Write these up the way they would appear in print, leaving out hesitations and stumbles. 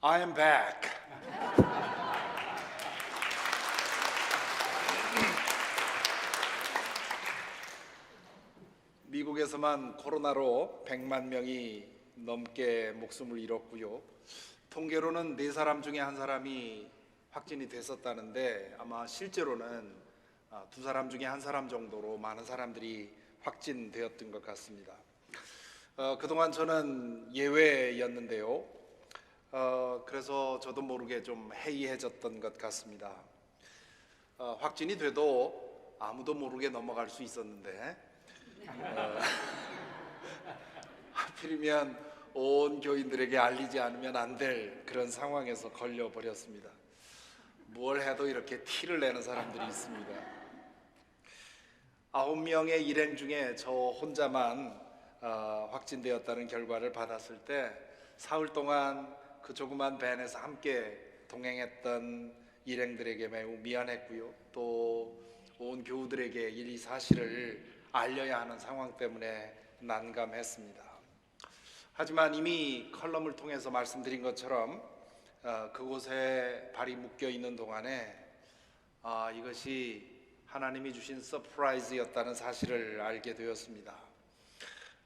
I am back. 미국에서만 코로나로 100만 명이 넘게 목숨을 잃었고요. 통계로는 4사람 중에 1사람이 확진이 됐었다는데 아마 실제로는 2사람 중에 1사람 정도로 많은 사람들이 확진되었던 것 같습니다. 그동안 저는 예외였는데요. 그래서 저도 모르게 좀 해이해졌던 것 같습니다. 확진이 돼도 아무도 모르게 넘어갈 수 있었는데 하필이면 온 교인들에게 알리지 않으면 안 될 그런 상황에서 걸려버렸습니다. 뭘 해도 이렇게 티를 내는 사람들이 있습니다. 9명의 일행 중에 저 혼자만 확진되었다는 결과를 받았을 때 사흘 동안 그 조그만 밴에서 함께 동행했던 일행들에게 매우 미안했고요. 또 온 교우들에게 이 사실을 알려야 하는 상황 때문에 난감했습니다. 하지만 이미 컬럼을 통해서 말씀드린 것처럼 그곳에 발이 묶여 있는 동안에 이것이 하나님이 주신 서프라이즈였다는 사실을 알게 되었습니다.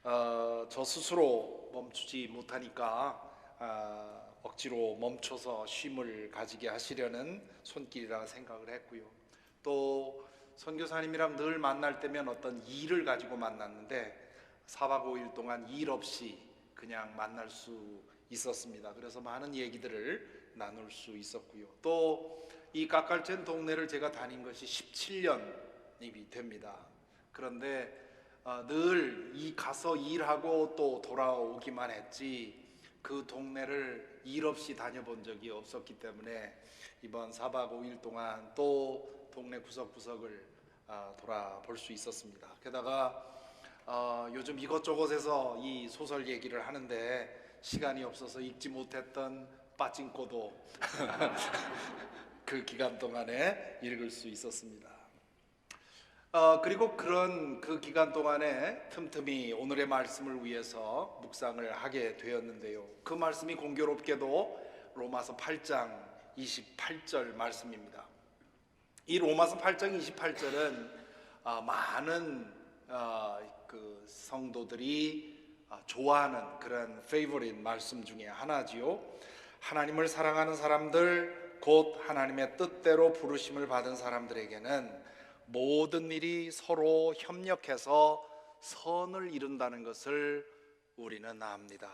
저 스스로 멈추지 못하니까 억지로 멈춰서 쉼을 가지게 하시려는 손길이라 생각을 했고요. 또 선교사님이랑 늘 만날 때면 어떤 일을 가지고 만났는데 4박 5일 동안 일 없이 그냥 만날 수 있었습니다. 그래서 많은 얘기들을 나눌 수 있었고요. 또 이 까깔젠 동네를 제가 다닌 것이 17년이 됩니다. 그런데 늘 가서 일하고 또 돌아오기만 했지 그 동네를 일 없이 다녀본 적이 없었기 때문에 이번 4박 5일 동안 또 동네 구석구석을 돌아볼 수 있었습니다. 게다가 요즘 이것저것에서 이 소설 얘기를 하는데 시간이 없어서 읽지 못했던 빠찡코도 그 기간 동안에 읽을 수 있었습니다. 그리고 그런 그 기간 동안에 틈틈이 오늘의 말씀을 위해서 묵상을 하게 되었는데요. 그 말씀이 공교롭게도 로마서 8장 28절 말씀입니다. 이 로마서 8장 28절은 많은 그 성도들이 좋아하는 그런 페이보릿 말씀 중에 하나지요. 하나님을 사랑하는 사람들, 곧 하나님의 뜻대로 부르심을 받은 사람들에게는 모든 일이 서로 협력해서 선을 이룬다는 것을 우리는 압니다.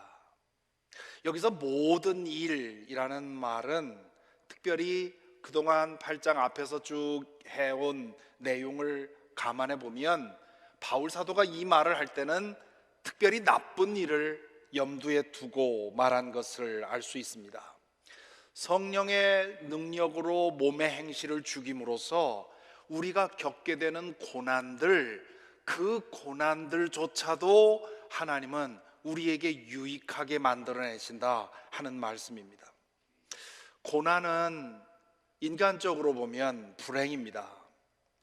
여기서 모든 일이라는 말은 특별히 그동안 8장 앞에서 쭉 해온 내용을 감안해 보면 바울 사도가 이 말을 할 때는 특별히 나쁜 일을 염두에 두고 말한 것을 알 수 있습니다. 성령의 능력으로 몸의 행실을 죽임으로써 우리가 겪게 되는 고난들, 그 고난들조차도 하나님은 우리에게 유익하게 만들어내신다 하는 말씀입니다. 고난은 인간적으로 보면 불행입니다.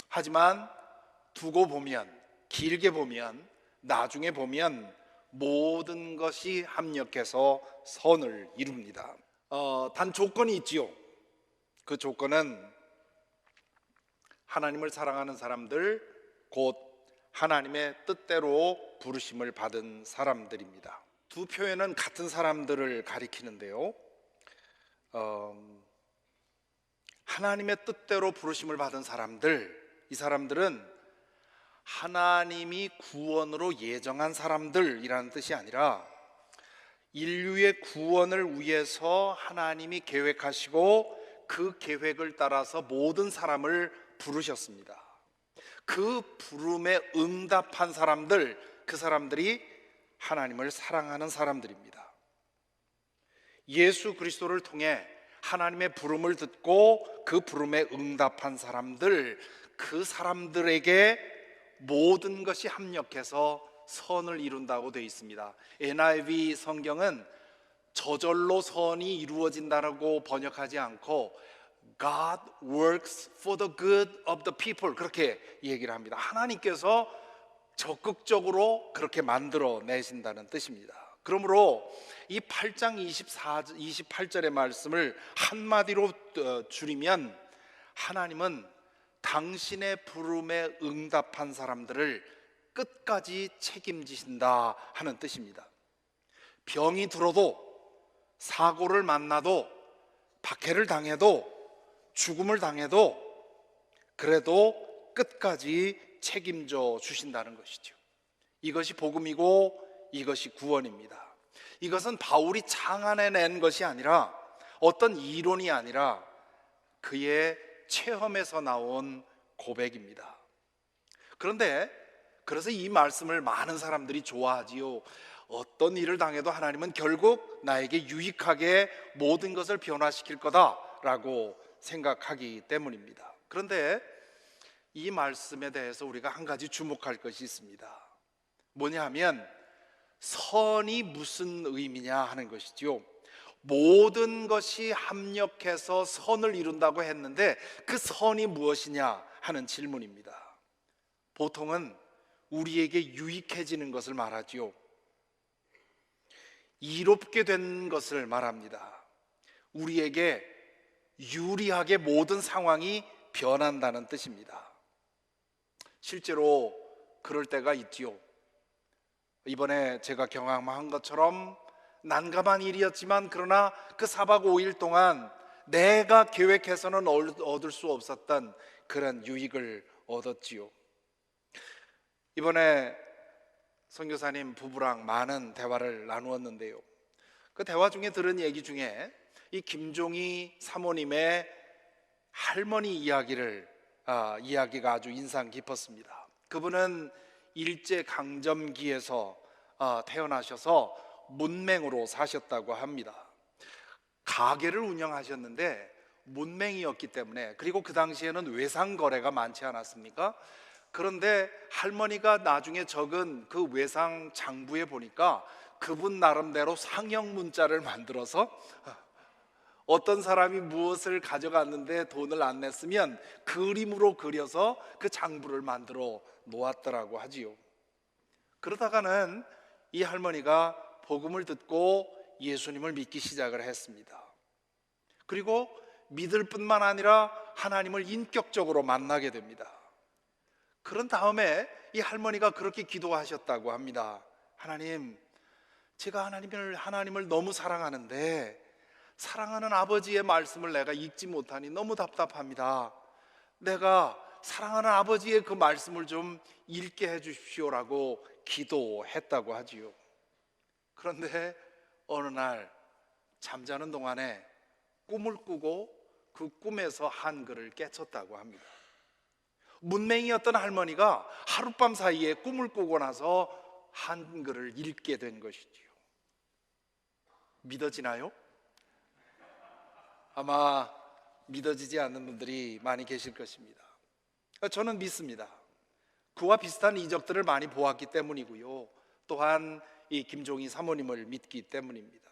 하지만 두고 보면, 길게 보면, 나중에 보면 모든 것이 합력해서 선을 이룹니다. 단 조건이 있지요. 그 조건은 하나님을 사랑하는 사람들, 곧 하나님의 뜻대로 부르심을 받은 사람들입니다. 두 표현은 같은 사람들을 가리키는데요. 하나님의 뜻대로 부르심을 받은 사람들, 이 사람들은 하나님이 구원으로 예정한 사람들이라는 뜻이 아니라 인류의 구원을 위해서 하나님이 계획하시고 그 계획을 따라서 모든 사람을 부르셨습니다. 그 부름에 응답한 사람들, 그 사람들이 하나님을 사랑하는 사람들입니다. 예수 그리스도를 통해 하나님의 부름을 듣고 그 부름에 응답한 사람들, 그 사람들에게 모든 것이 합력해서 선을 이룬다고 되어 있습니다. NIV 성경은 저절로 선이 이루어진다고 번역하지 않고 God works for the good of the people, 그렇게 얘기를 합니다. 하나님께서 적극적으로 그렇게 만들어 내신다는 뜻입니다. 그러므로 이 8장 28절의 말씀을 한마디로 줄이면 하나님은 당신의 부름에 응답한 사람들을 끝까지 책임지신다 하는 뜻입니다. 병이 들어도, 사고를 만나도, 박해를 당해도, 죽음을 당해도 그래도 끝까지 책임져 주신다는 것이죠. 이것이 복음이고 이것이 구원입니다. 이것은 바울이 창안해낸 것이 아니라, 어떤 이론이 아니라 그의 체험에서 나온 고백입니다. 그런데 그래서 이 말씀을 많은 사람들이 좋아하지요. 어떤 일을 당해도 하나님은 결국 나에게 유익하게 모든 것을 변화시킬 거다라고 생각하기 때문입니다. 그런데 이 말씀에 대해서 우리가 한 가지 주목할 것이 있습니다. 뭐냐 하면 선이 무슨 의미냐 하는 것이지요. 모든 것이 합력해서 선을 이룬다고 했는데 그 선이 무엇이냐 하는 질문입니다. 보통은 우리에게 유익해지는 것을 말하지요. 이롭게 된 것을 말합니다. 우리에게 유리하게 모든 상황이 변한다는 뜻입니다. 실제로 그럴 때가 있지요. 이번에 제가 경험한 것처럼 난감한 일이었지만 그러나 그 4박 5일 동안 내가 계획해서는 얻을 수 없었던 그런 유익을 얻었지요. 이번에 선교사님 부부랑 많은 대화를 나누었는데요, 그 대화 중에 들은 얘기 중에 이 김종희 사모님의 할머니 이야기가 아주 인상 깊었습니다. 그분은 일제강점기에서 태어나셔서 문맹으로 사셨다고 합니다. 가게를 운영하셨는데 문맹이었기 때문에, 그리고 그 당시에는 외상거래가 많지 않았습니까? 그런데 할머니가 나중에 적은 그 외상 장부에 보니까 그분 나름대로 상형 문자를 만들어서 어떤 사람이 무엇을 가져갔는데 돈을 안 냈으면 그림으로 그려서 그 장부를 만들어 놓았더라고 하지요. 그러다가는 이 할머니가 복음을 듣고 예수님을 믿기 시작을 했습니다. 그리고 믿을 뿐만 아니라 하나님을 인격적으로 만나게 됩니다. 그런 다음에 이 할머니가 그렇게 기도하셨다고 합니다. 하나님, 제가 하나님을 너무 사랑하는데 사랑하는 아버지의 말씀을 내가 읽지 못하니 너무 답답합니다. 내가 사랑하는 아버지의 그 말씀을 좀 읽게 해주십시오라고 기도했다고 하지요. 그런데 어느 날 잠자는 동안에 꿈을 꾸고 그 꿈에서 한글을 깨쳤다고 합니다. 문맹이었던 할머니가 하룻밤 사이에 꿈을 꾸고 나서 한글을 읽게 된 것이지요. 믿어지나요? 아마 믿어지지 않는 분들이 많이 계실 것입니다. 저는 믿습니다. 그와 비슷한 이적들을 많이 보았기 때문이고요, 또한 이 김종희 사모님을 믿기 때문입니다.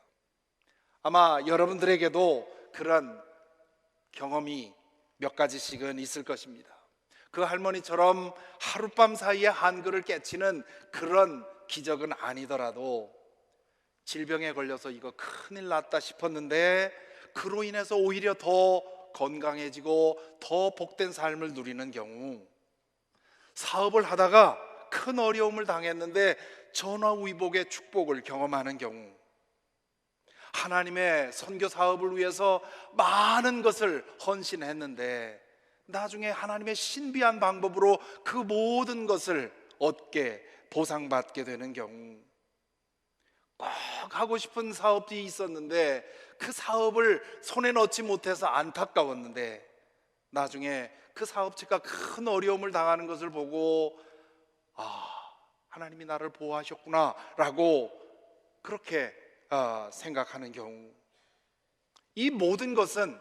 아마 여러분들에게도 그런 경험이 몇 가지씩은 있을 것입니다. 그 할머니처럼 하룻밤 사이에 한글을 깨치는 그런 기적은 아니더라도 질병에 걸려서 이거 큰일 났다 싶었는데 그로 인해서 오히려 더 건강해지고 더 복된 삶을 누리는 경우, 사업을 하다가 큰 어려움을 당했는데 전화위복의 축복을 경험하는 경우, 하나님의 선교 사업을 위해서 많은 것을 헌신했는데 나중에 하나님의 신비한 방법으로 그 모든 것을 얻게 보상받게 되는 경우, 꼭 하고 싶은 사업이 있었는데 그 사업을 손에 넣지 못해서 안타까웠는데 나중에 그 사업체가 큰 어려움을 당하는 것을 보고 하나님이 나를 보호하셨구나 라고 그렇게 생각하는 경우, 이 모든 것은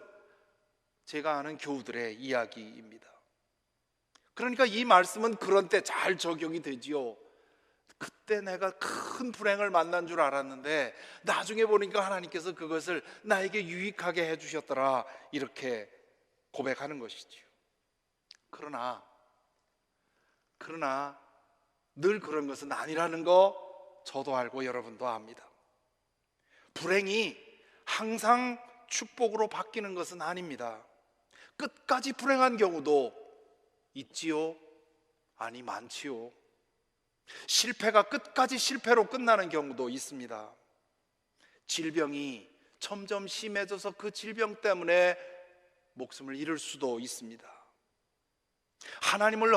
제가 아는 교우들의 이야기입니다. 그러니까 이 말씀은 그런 때 잘 적용이 되지요. 그때 내가 큰 불행을 만난 줄 알았는데 나중에 보니까 하나님께서 그것을 나에게 유익하게 해주셨더라, 이렇게 고백하는 것이지요. 그러나 늘 그런 것은 아니라는 거 저도 알고 여러분도 압니다. 불행이 항상 축복으로 바뀌는 것은 아닙니다. 끝까지 불행한 경우도 있지요. 아니, 많지요. 실패가 끝까지 실패로 끝나는 경우도 있습니다. 질병이 점점 심해져서 그 질병 때문에 목숨을 잃을 수도 있습니다. 하나님을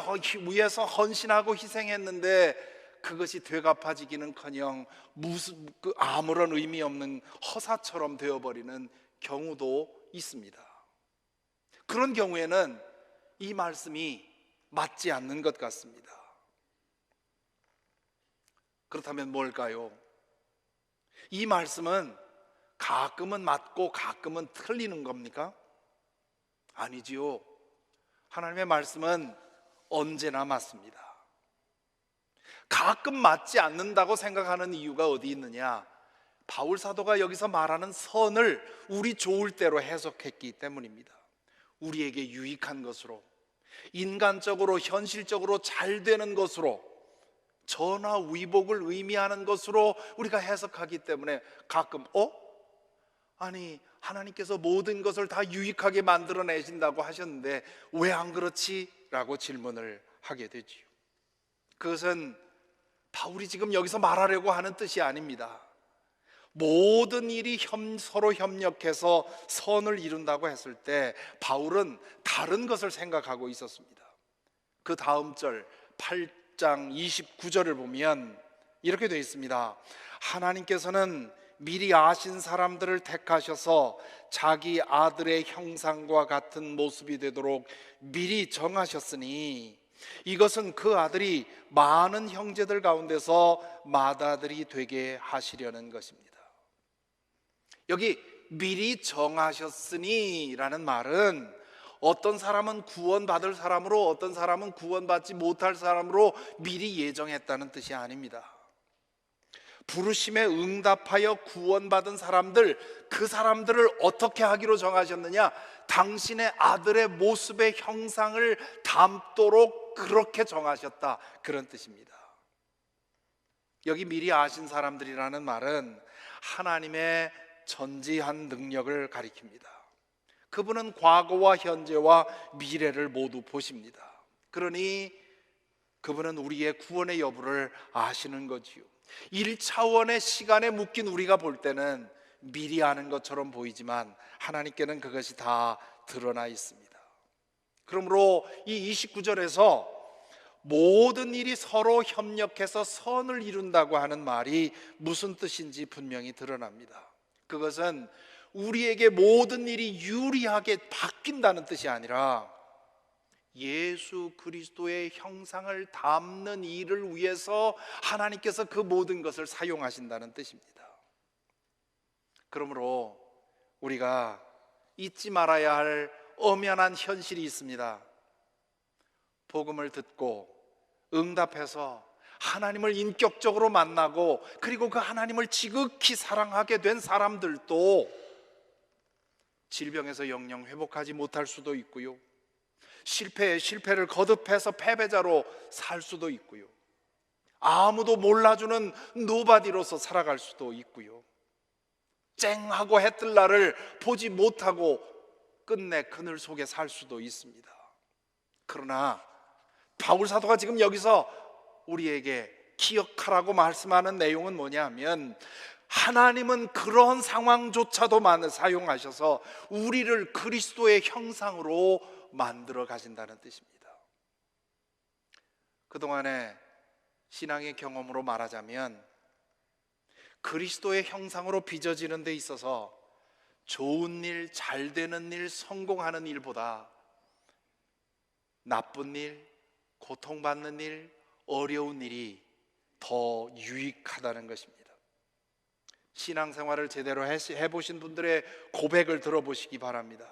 위해서 헌신하고 희생했는데 그것이 되갚아지기는커녕 아무런 의미 없는 허사처럼 되어버리는 경우도 있습니다. 그런 경우에는 이 말씀이 맞지 않는 것 같습니다. 그렇다면 뭘까요? 이 말씀은 가끔은 맞고 가끔은 틀리는 겁니까? 아니지요. 하나님의 말씀은 언제나 맞습니다. 가끔 맞지 않는다고 생각하는 이유가 어디 있느냐? 바울 사도가 여기서 말하는 선을 우리 좋을 대로 해석했기 때문입니다. 우리에게 유익한 것으로, 인간적으로 현실적으로 잘 되는 것으로, 전화위복을 의미하는 것으로 우리가 해석하기 때문에 가끔 아니, 하나님께서 모든 것을 다 유익하게 만들어내신다고 하셨는데 왜 안 그렇지? 라고 질문을 하게 되지요. 그것은 바울이 지금 여기서 말하려고 하는 뜻이 아닙니다. 모든 일이 서로 협력해서 선을 이룬다고 했을 때 바울은 다른 것을 생각하고 있었습니다. 그 다음 절 8장 29절을 보면 이렇게 되어 있습니다. 하나님께서는 미리 아신 사람들을 택하셔서 자기 아들의 형상과 같은 모습이 되도록 미리 정하셨으니 이것은 그 아들이 많은 형제들 가운데서 맏아들이 되게 하시려는 것입니다. 여기 미리 정하셨으니 라는 말은 어떤 사람은 구원받을 사람으로 어떤 사람은 구원받지 못할 사람으로 미리 예정했다는 뜻이 아닙니다. 부르심에 응답하여 구원받은 사람들, 그 사람들을 어떻게 하기로 정하셨느냐? 당신의 아들의 모습의 형상을 담도록 그렇게 정하셨다, 그런 뜻입니다. 여기 미리 아신 사람들이라는 말은 하나님의 전지한 능력을 가리킵니다. 그분은 과거와 현재와 미래를 모두 보십니다. 그러니 그분은 우리의 구원의 여부를 아시는 거지요. 1차원의 시간에 묶인 우리가 볼 때는 미리 아는 것처럼 보이지만 하나님께는 그것이 다 드러나 있습니다. 그러므로 이 29절에서 모든 일이 서로 협력해서 선을 이룬다고 하는 말이 무슨 뜻인지 분명히 드러납니다. 그것은 우리에게 모든 일이 유리하게 바뀐다는 뜻이 아니라 예수 그리스도의 형상을 담는 일을 위해서 하나님께서 그 모든 것을 사용하신다는 뜻입니다. 그러므로 우리가 잊지 말아야 할 엄연한 현실이 있습니다. 복음을 듣고 응답해서 하나님을 인격적으로 만나고 그리고 그 하나님을 지극히 사랑하게 된 사람들도 질병에서 영영 회복하지 못할 수도 있고요, 실패를 거듭해서 패배자로 살 수도 있고요, 아무도 몰라주는 노바디로서 살아갈 수도 있고요, 쨍하고 해뜰 날을 보지 못하고 끝내 그늘 속에 살 수도 있습니다. 그러나 바울 사도가 지금 여기서 우리에게 기억하라고 말씀하는 내용은 뭐냐면 하나님은 그런 상황조차도 사용하셔서 우리를 그리스도의 형상으로 만들어 가신다는 뜻입니다. 그동안의 신앙의 경험으로 말하자면 그리스도의 형상으로 빚어지는 데 있어서 좋은 일, 잘 되는 일, 성공하는 일보다 나쁜 일, 고통받는 일, 어려운 일이 더 유익하다는 것입니다. 신앙생활을 제대로 해보신 분들의 고백을 들어보시기 바랍니다.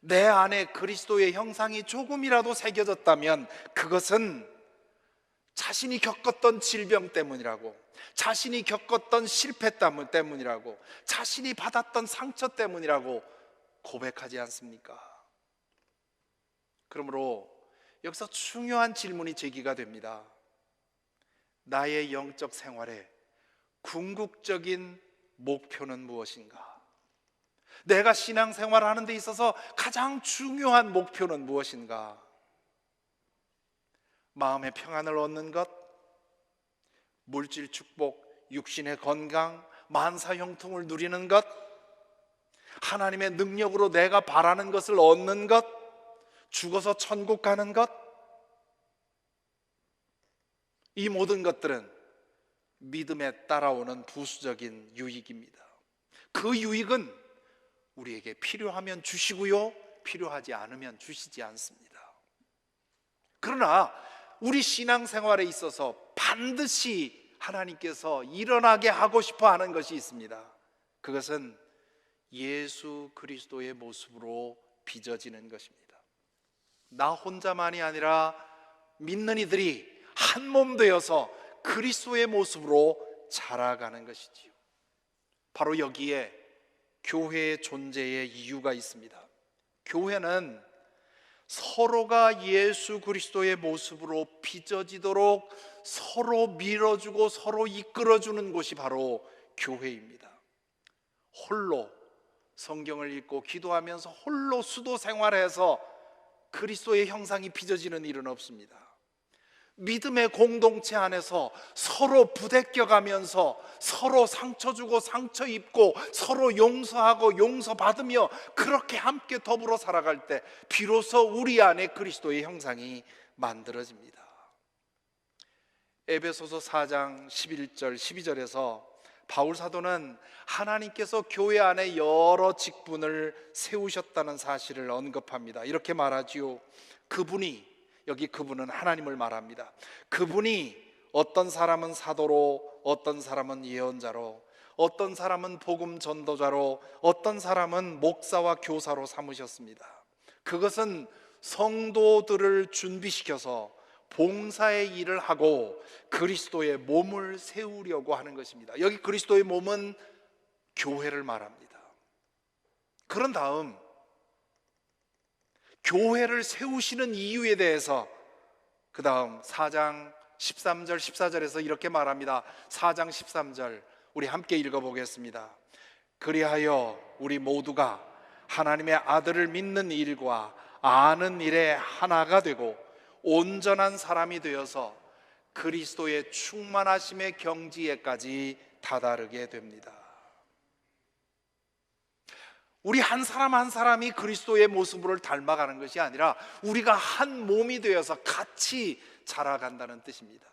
내 안에 그리스도의 형상이 조금이라도 새겨졌다면 그것은 자신이 겪었던 질병 때문이라고, 자신이 겪었던 실패 때문이라고, 자신이 받았던 상처 때문이라고 고백하지 않습니까? 그러므로 여기서 중요한 질문이 제기가 됩니다. 나의 영적 생활에 궁극적인 목표는 무엇인가? 내가 신앙생활을 하는 데 있어서 가장 중요한 목표는 무엇인가? 마음의 평안을 얻는 것, 물질 축복, 육신의 건강, 만사형통을 누리는 것, 하나님의 능력으로 내가 바라는 것을 얻는 것, 죽어서 천국 가는 것, 이 모든 것들은 믿음에 따라오는 부수적인 유익입니다. 그 유익은 우리에게 필요하면 주시고요, 필요하지 않으면 주시지 않습니다. 그러나 우리 신앙생활에 있어서 반드시 하나님께서 일어나게 하고 싶어 하는 것이 있습니다. 그것은 예수 그리스도의 모습으로 빚어지는 것입니다. 나 혼자만이 아니라 믿는 이들이 한 몸 되어서 그리스도의 모습으로 자라가는 것이지요. 바로 여기에 교회의 존재의 이유가 있습니다. 교회는 서로가 예수 그리스도의 모습으로 빚어지도록 서로 밀어주고 서로 이끌어주는 곳이 바로 교회입니다. 홀로 성경을 읽고 기도하면서 홀로 수도 생활해서 그리스도의 형상이 빚어지는 일은 없습니다. 믿음의 공동체 안에서 서로 부대껴가면서 서로 상처 주고 상처 입고 서로 용서하고 용서받으며 그렇게 함께 더불어 살아갈 때 비로소 우리 안에 그리스도의 형상이 만들어집니다. 에베소서 4장 11절 12절에서 바울 사도는 하나님께서 교회 안에 여러 직분을 세우셨다는 사실을 언급합니다. 이렇게 말하지요. 여기 그분은 하나님을 말합니다. 그분이 어떤 사람은 사도로, 어떤 사람은 예언자로, 어떤 사람은 복음 전도자로, 어떤 사람은 목사와 교사로 삼으셨습니다. 그것은 성도들을 준비시켜서 봉사의 일을 하고 그리스도의 몸을 세우려고 하는 것입니다. 여기 그리스도의 몸은 교회를 말합니다. 그런 다음 교회를 세우시는 이유에 대해서 그 다음 4장 13절 14절에서 이렇게 말합니다. 4장 13절 우리 함께 읽어보겠습니다. 그리하여 우리 모두가 하나님의 아들을 믿는 일과 아는 일에 하나가 되고 온전한 사람이 되어서 그리스도의 충만하심의 경지에까지 다다르게 됩니다. 우리 한 사람 한 사람이 그리스도의 모습을 닮아가는 것이 아니라 우리가 한 몸이 되어서 같이 자라간다는 뜻입니다.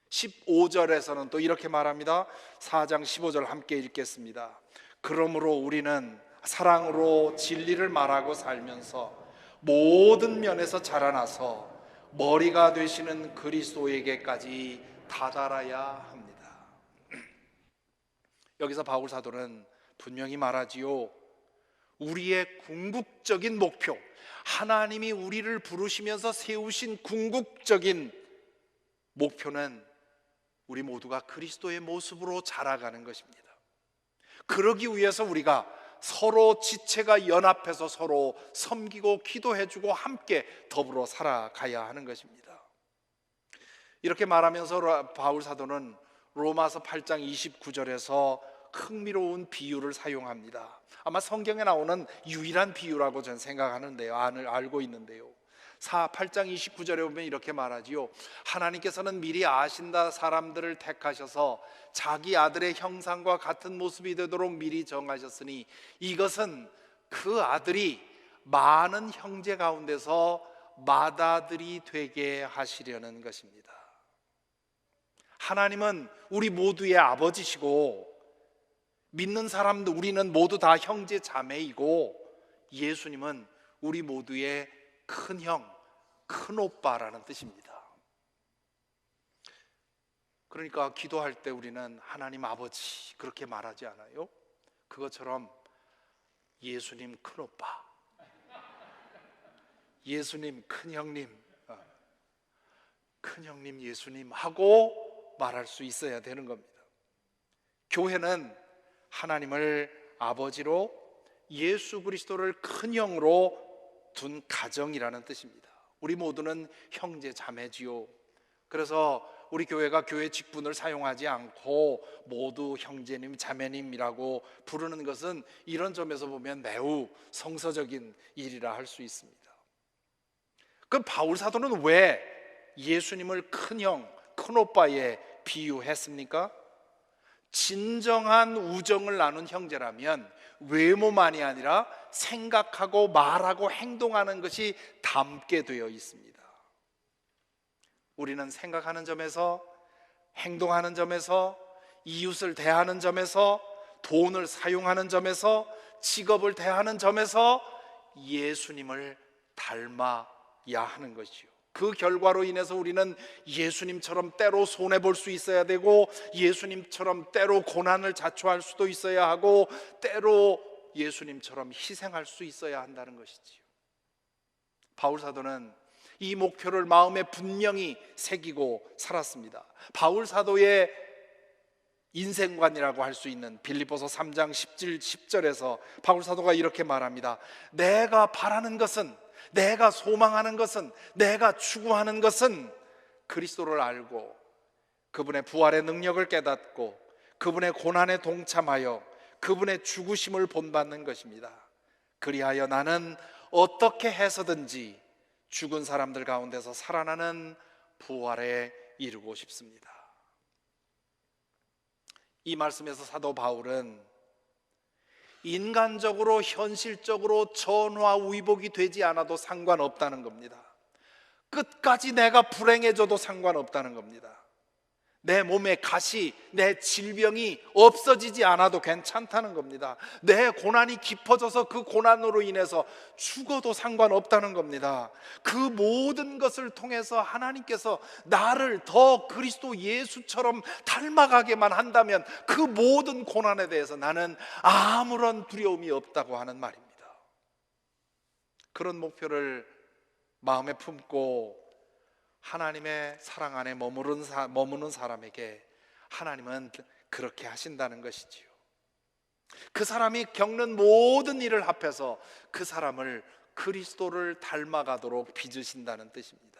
15절에서는 또 이렇게 말합니다. 4장 15절 함께 읽겠습니다. 그러므로 우리는 사랑으로 진리를 말하고 살면서 모든 면에서 자라나서 머리가 되시는 그리스도에게까지 다다라야 합니다. 여기서 바울 사도는 분명히 말하지요. 우리의 궁극적인 목표, 하나님이 우리를 부르시면서 세우신 궁극적인 목표는 우리 모두가 그리스도의 모습으로 자라가는 것입니다. 그러기 위해서 우리가 서로 지체가 연합해서 서로 섬기고 기도해주고 함께 더불어 살아가야 하는 것입니다. 이렇게 말하면서 바울 사도는 로마서 8장 29절에서 흥미로운 비유를 사용합니다. 아마 성경에 나오는 유일한 비유라고 저는 생각하는데요, 알고 있는데요. 8장 29절에 보면 이렇게 말하지요. 하나님께서는 미리 아신다 사람들을 택하셔서 자기 아들의 형상과 같은 모습이 되도록 미리 정하셨으니 이것은 그 아들이 많은 형제 가운데서 맏아들이 되게 하시려는 것입니다. 하나님은 우리 모두의 아버지시고 믿는 사람들 우리는 모두 다 형제 자매이고 예수님은 우리 모두의 큰형, 큰오빠라는 뜻입니다. 그러니까 기도할 때 우리는 하나님 아버지 그렇게 말하지 않아요? 그것처럼 예수님 큰오빠, 예수님 큰형님, 큰형님 예수님 하고 말할 수 있어야 되는 겁니다. 교회는 하나님을 아버지로 예수 그리스도를 큰형으로 둔 가정이라는 뜻입니다. 우리 모두는 형제 자매지요. 그래서 우리 교회가 교회 직분을 사용하지 않고 모두 형제님, 자매님이라고 부르는 것은 이런 점에서 보면 매우 성서적인 일이라 할 수 있습니다. 그럼 바울 사도는 왜 예수님을 큰형, 큰오빠에 비유했습니까? 진정한 우정을 나눈 형제라면 외모만이 아니라 생각하고 말하고 행동하는 것이 담게 되어 있습니다. 우리는 생각하는 점에서, 행동하는 점에서, 이웃을 대하는 점에서, 돈을 사용하는 점에서, 직업을 대하는 점에서 예수님을 닮아야 하는 것이요, 그 결과로 인해서 우리는 예수님처럼 때로 손해볼 수 있어야 되고, 예수님처럼 때로 고난을 자초할 수도 있어야 하고, 때로 예수님처럼 희생할 수 있어야 한다는 것이지요. 바울 사도는 이 목표를 마음에 분명히 새기고 살았습니다. 바울 사도의 인생관이라고 할 수 있는 빌립보서 3장 10절에서 바울 사도가 이렇게 말합니다. 내가 바라는 것은, 내가 소망하는 것은, 내가 추구하는 것은 그리스도를 알고 그분의 부활의 능력을 깨닫고 그분의 고난에 동참하여 그분의 죽으심을 본받는 것입니다. 그리하여 나는 어떻게 해서든지 죽은 사람들 가운데서 살아나는 부활에 이르고 싶습니다. 이 말씀에서 사도 바울은 인간적으로 현실적으로 전화위복이 되지 않아도 상관없다는 겁니다. 끝까지 내가 불행해져도 상관없다는 겁니다. 내 몸에 가시, 내 질병이 없어지지 않아도 괜찮다는 겁니다. 내 고난이 깊어져서 그 고난으로 인해서 죽어도 상관없다는 겁니다. 그 모든 것을 통해서 하나님께서 나를 더 그리스도 예수처럼 닮아가게만 한다면 그 모든 고난에 대해서 나는 아무런 두려움이 없다고 하는 말입니다. 그런 목표를 마음에 품고 하나님의 사랑 안에 머무는 사람에게 하나님은 그렇게 하신다는 것이지요. 그 사람이 겪는 모든 일을 합해서 그 사람을 그리스도를 닮아가도록 빚으신다는 뜻입니다.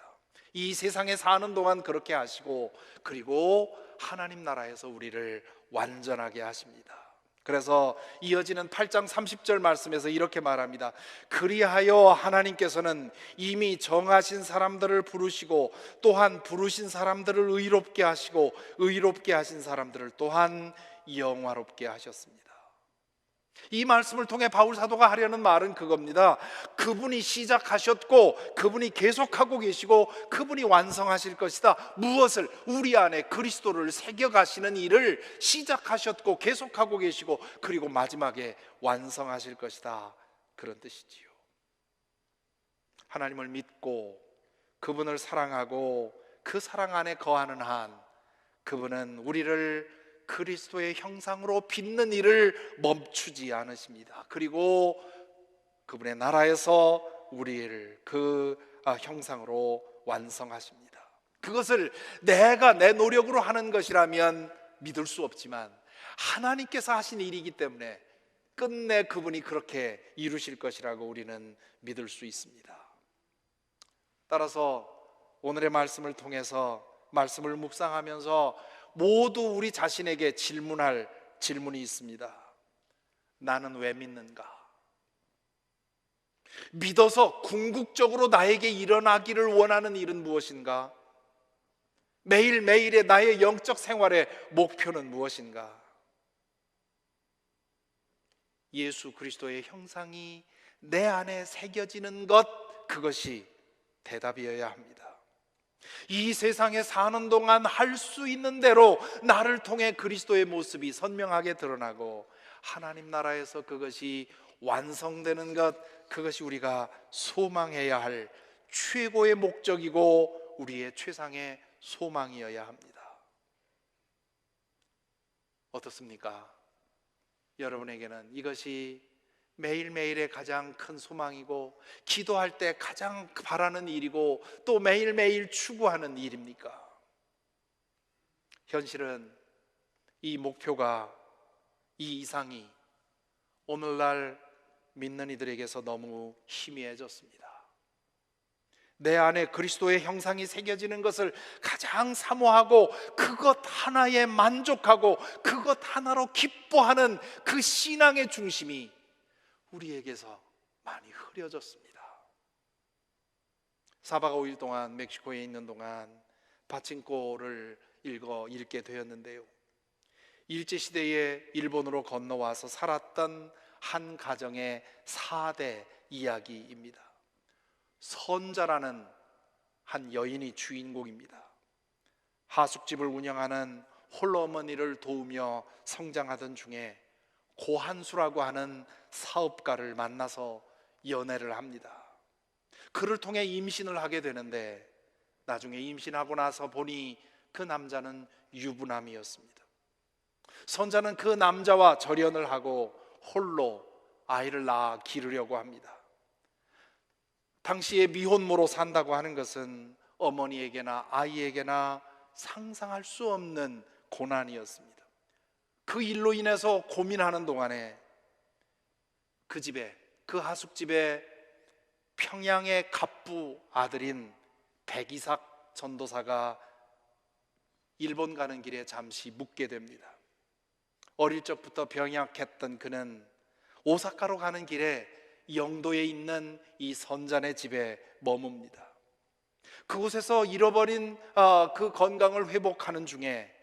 이 세상에 사는 동안 그렇게 하시고, 그리고 하나님 나라에서 우리를 완전하게 하십니다. 그래서 이어지는 8장 30절 말씀에서 이렇게 말합니다. 그리하여 하나님께서는 이미 정하신 사람들을 부르시고 또한 부르신 사람들을 의롭게 하시고 의롭게 하신 사람들을 또한 영화롭게 하셨습니다. 이 말씀을 통해 바울 사도가 하려는 말은 그겁니다. 그분이 시작하셨고 그분이 계속하고 계시고 그분이 완성하실 것이다. 무엇을? 우리 안에 그리스도를 새겨가시는 일을 시작하셨고 계속하고 계시고 그리고 마지막에 완성하실 것이다, 그런 뜻이지요. 하나님을 믿고 그분을 사랑하고 그 사랑 안에 거하는 한 그분은 우리를 그리스도의 형상으로 빚는 일을 멈추지 않으십니다. 그리고 그분의 나라에서 우리를 그 형상으로 완성하십니다. 그것을 내가 내 노력으로 하는 것이라면 믿을 수 없지만 하나님께서 하신 일이기 때문에 끝내 그분이 그렇게 이루실 것이라고 우리는 믿을 수 있습니다. 따라서 오늘의 말씀을 통해서 말씀을 묵상하면서 모두 우리 자신에게 질문할 질문이 있습니다. 나는 왜 믿는가? 믿어서 궁극적으로 나에게 일어나기를 원하는 일은 무엇인가? 매일매일의 나의 영적 생활의 목표는 무엇인가? 예수 그리스도의 형상이 내 안에 새겨지는 것, 그것이 대답이어야 합니다. 이 세상에 사는 동안 할 수 있는 대로 나를 통해 그리스도의 모습이 선명하게 드러나고 하나님 나라에서 그것이 완성되는 것, 그것이 우리가 소망해야 할 최고의 목적이고 우리의 최상의 소망이어야 합니다. 어떻습니까? 여러분에게는 이것이 매일매일의 가장 큰 소망이고 기도할 때 가장 바라는 일이고 또 매일매일 추구하는 일입니까? 현실은 이 목표가, 이 이상이 오늘날 믿는 이들에게서 너무 희미해졌습니다. 내 안에 그리스도의 형상이 새겨지는 것을 가장 사모하고 그것 하나에 만족하고 그것 하나로 기뻐하는 그 신앙의 중심이 우리에게서 많이 흐려졌습니다. 4박 5일 동안 멕시코에 있는 동안 파친코를 읽게 되었는데요, 일제시대에 일본으로 건너와서 살았던 한 가정의 4대 이야기입니다. 선자라는 한 여인이 주인공입니다. 하숙집을 운영하는 홀어머니를 도우며 성장하던 중에 고한수라고 하는 사업가를 만나서 연애를 합니다. 그를 통해 임신을 하게 되는데 나중에 임신하고 나서 보니 그 남자는 유부남이었습니다. 선자는 그 남자와 절연을 하고 홀로 아이를 낳아 기르려고 합니다. 당시에 미혼모로 산다고 하는 것은 어머니에게나 아이에게나 상상할 수 없는 고난이었습니다. 그 일로 인해서 고민하는 동안에 그 하숙집에 평양의 갑부 아들인 백이삭 전도사가 일본 가는 길에 잠시 묵게 됩니다. 어릴 적부터 병약했던 그는 오사카로 가는 길에 영도에 있는 이 선자네 집에 머뭅니다. 그곳에서 잃어버린 그 건강을 회복하는 중에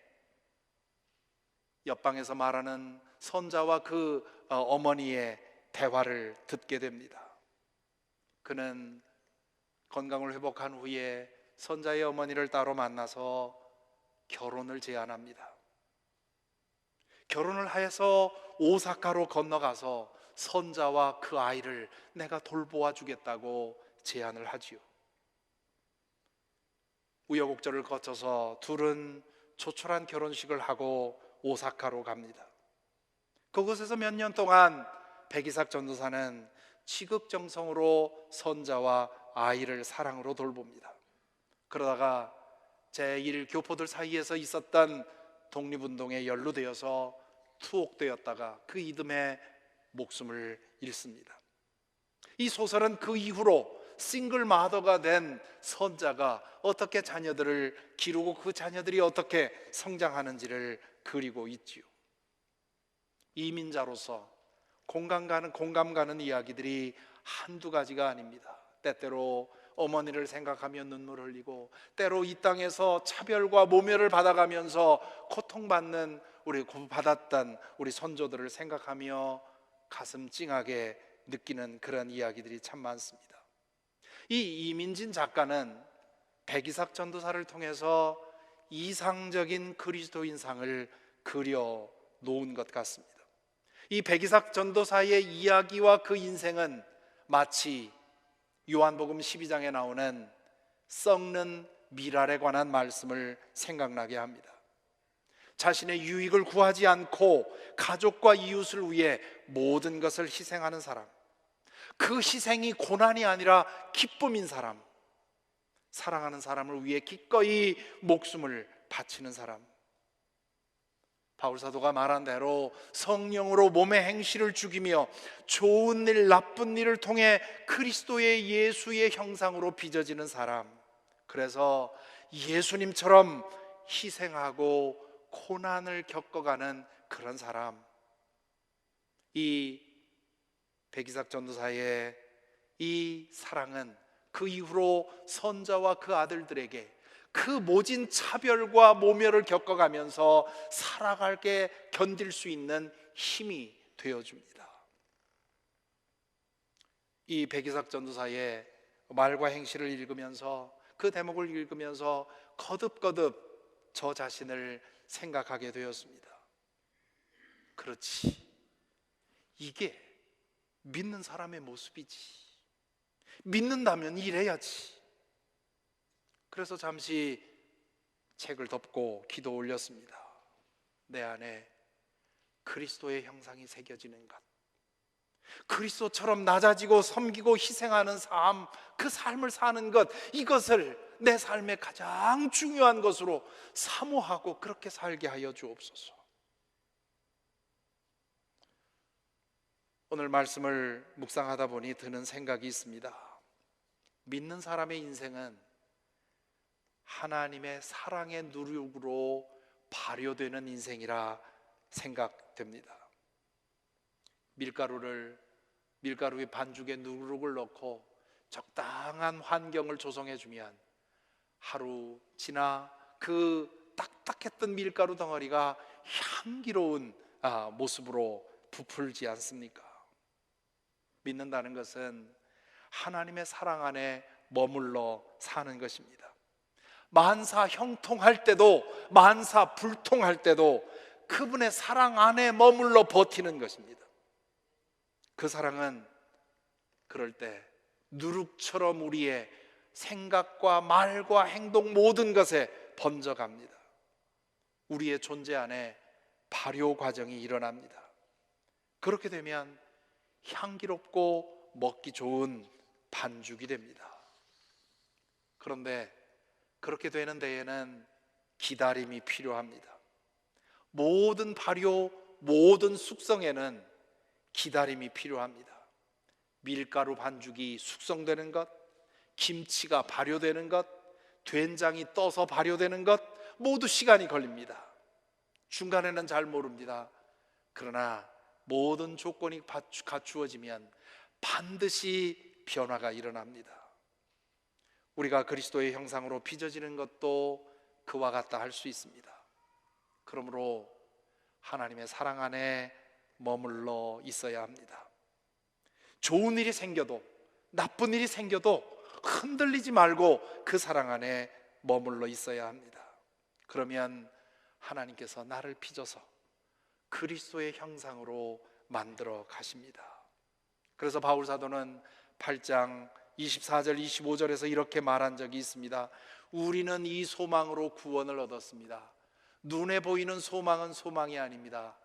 옆방에서 말하는 선자와 그 어머니의 대화를 듣게 됩니다. 그는 건강을 회복한 후에 선자의 어머니를 따로 만나서 결혼을 제안합니다. 결혼을 해서 오사카로 건너가서 선자와 그 아이를 내가 돌보아 주겠다고 제안을 하지요. 우여곡절을 거쳐서 둘은 조촐한 결혼식을 하고 오사카로 갑니다. 그곳에서 몇 년 동안 백이삭 전도사는 지극정성으로 선자와 아이를 사랑으로 돌봅니다. 그러다가 제1교포들 사이에서 있었던 독립운동에 연루되어서 투옥되었다가 그 이듬해 목숨을 잃습니다. 이 소설은 그 이후로 싱글 마더가 된 선자가 어떻게 자녀들을 기르고 그 자녀들이 어떻게 성장하는지를 그리고 있지요. 이민자로서 공감 가는 이야기들이 한두 가지가 아닙니다. 때때로 어머니를 생각하며 눈물 흘리고, 때로 이 땅에서 차별과 모멸을 받아가면서 고통받는 받았던 우리 선조들을 생각하며 가슴 찡하게 느끼는 그런 이야기들이 참 많습니다. 이 이민진 작가는 백이삭 전도사를 통해서 이상적인 그리스도인상을 그려 놓은 것 같습니다. 이 백이삭 전도사의 이야기와 그 인생은 마치 요한복음 12장에 나오는 썩는 미랄에 관한 말씀을 생각나게 합니다. 자신의 유익을 구하지 않고 가족과 이웃을 위해 모든 것을 희생하는 사람, 그 희생이 고난이 아니라 기쁨인 사람, 사랑하는 사람을 위해 기꺼이 목숨을 바치는 사람. 바울사도가 말한 대로 성령으로 몸의 행실을 죽이며 좋은 일 나쁜 일을 통해 그리스도의 예수의 형상으로 빚어지는 사람, 그래서 예수님처럼 희생하고 고난을 겪어가는 그런 사람. 이 백이삭 전도사의 이 사랑은 그 이후로 선자와 그 아들들에게 그 모진 차별과 모멸을 겪어가면서 살아가게 견딜 수 있는 힘이 되어줍니다. 이 백이삭 전도사의 말과 행실을 읽으면서, 그 대목을 읽으면서 거듭거듭 저 자신을 생각하게 되었습니다. 그렇지, 이게 믿는 사람의 모습이지. 믿는다면 이래야지. 그래서 잠시 책을 덮고 기도 올렸습니다. 내 안에 그리스도의 형상이 새겨지는 것, 그리스도처럼 낮아지고 섬기고 희생하는 삶, 그 삶을 사는 것, 이것을 내 삶의 가장 중요한 것으로 사모하고 그렇게 살게 하여 주옵소서. 오늘 말씀을 묵상하다 보니 드는 생각이 있습니다. 믿는 사람의 인생은 하나님의 사랑의 누룩으로 발효되는 인생이라 생각됩니다. 밀가루에 반죽에 누룩을 넣고 적당한 환경을 조성해 주면 하루 지나 그 딱딱했던 밀가루 덩어리가 향기로운 모습으로 부풀지 않습니까? 믿는다는 것은 하나님의 사랑 안에 머물러 사는 것입니다. 만사 형통할 때도 만사 불통할 때도 그분의 사랑 안에 머물러 버티는 것입니다. 그 사랑은 그럴 때 누룩처럼 우리의 생각과 말과 행동 모든 것에 번져갑니다. 우리의 존재 안에 발효 과정이 일어납니다. 그렇게 되면 향기롭고 먹기 좋은 반죽이 됩니다. 그런데 그렇게 되는 데에는 기다림이 필요합니다. 모든 발효, 모든 숙성에는 기다림이 필요합니다. 밀가루 반죽이 숙성되는 것, 김치가 발효되는 것, 된장이 떠서 발효되는 것 모두 시간이 걸립니다. 중간에는 잘 모릅니다. 그러나 모든 조건이 갖추어지면 반드시 변화가 일어납니다. 우리가 그리스도의 형상으로 빚어지는 것도 그와 같다 할 수 있습니다. 그러므로 하나님의 사랑 안에 머물러 있어야 합니다. 좋은 일이 생겨도 나쁜 일이 생겨도 흔들리지 말고 그 사랑 안에 머물러 있어야 합니다. 그러면 하나님께서 나를 빚어서 그리스도의 형상으로 만들어 가십니다. 그래서 바울 사도는 8장 24절 25절에서 이렇게 말한 적이 있습니다. 우리는 이 소망으로 구원을 얻었습니다. 눈에 보이는 소망은 소망이 아닙니다.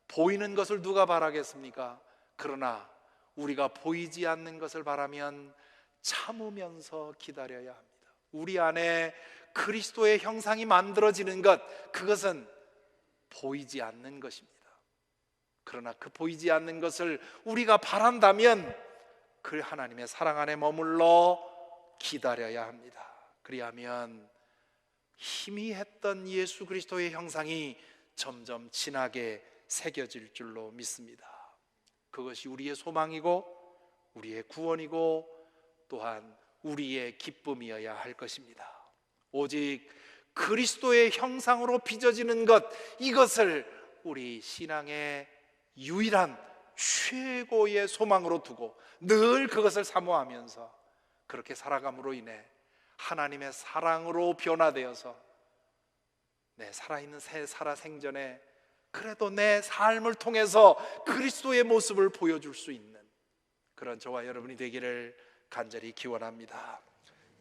보이는 것을 누가 바라겠습니까? 그러나 우리가 보이지 않는 것을 바라면 참으면서 기다려야 합니다. 우리 안에 그리스도의 형상이 만들어지는 것, 그것은 보이지 않는 것입니다. 그러나 그 보이지 않는 것을 우리가 바란다면 그 하나님의 사랑 안에 머물러 기다려야 합니다. 그리하면 희미했던 예수 그리스도의 형상이 점점 진하게 새겨질 줄로 믿습니다. 그것이 우리의 소망이고 우리의 구원이고 또한 우리의 기쁨이어야 할 것입니다. 오직 그리스도의 형상으로 빚어지는 것, 이것을 우리 신앙의 유일한 최고의 소망으로 두고 늘 그것을 사모하면서 그렇게 살아감으로 인해 하나님의 사랑으로 변화되어서 내 살아있는 새 살아생전에 그래도 내 삶을 통해서 그리스도의 모습을 보여줄 수 있는 그런 저와 여러분이 되기를 간절히 기원합니다.